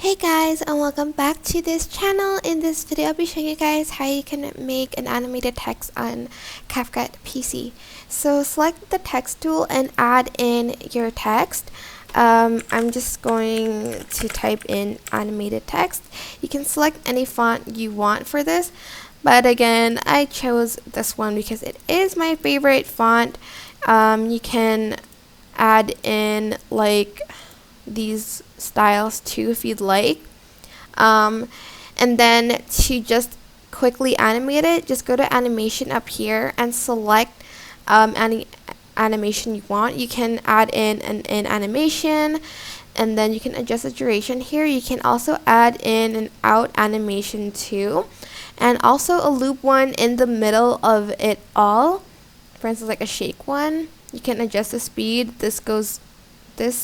Hey guys, and welcome back to this channel. In this video I'll be showing you guys how you can make an animated text on CapCut PC. So select the text tool and add in your text. I'm just going to type in animated text. You can select any font you want for this, but again I chose this one because it is my favorite font. You can add in like these styles too if you'd like, and then to just quickly animate it, just go to animation up here and select any animation you want. You can add in an animation, and then you can adjust the duration here. You can also add in an out animation too, and also a loop one in the middle of it all, for instance like a shake one. You can adjust the speed. This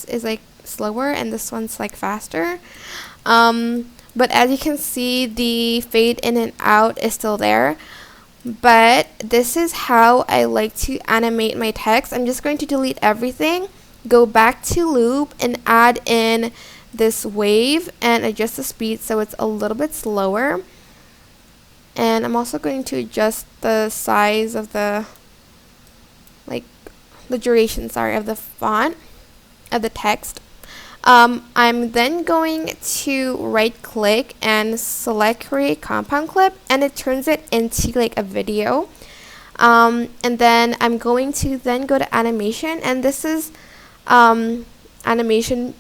is like slower and this one's like faster, but as you can see the fade in and out is still there. But this is how I like to animate my text. I'm just going to delete everything, go back to loop, and add in this wave and adjust the speed so it's a little bit slower. And I'm also going to adjust the size of the duration, of the font of the text. I'm then going to right click and select create compound clip, and it turns it into like a video. And then I'm going to then go to animation, and this is animation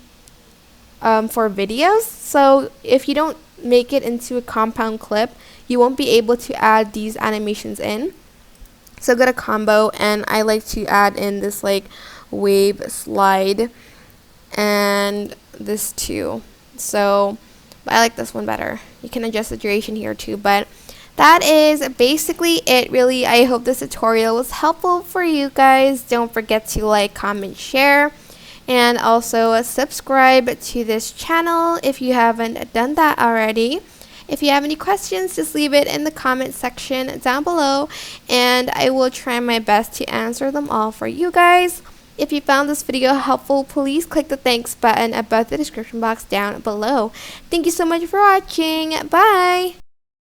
for videos. So if you don't make it into a compound clip, you won't be able to add these animations in. So go to combo, and I like to add in this like wave slide and this too. So I like this one better. You can adjust the duration here too, but that is basically it really. I hope this tutorial was helpful for you guys. Don't forget to like, comment, share, and also subscribe to this channel if you haven't done that already. If you have any questions, just leave it in the comment section down below, and I will try my best to answer them all for you guys. If you found this video helpful, please click the thanks button above the description box down below. Thank you so much for watching. Bye!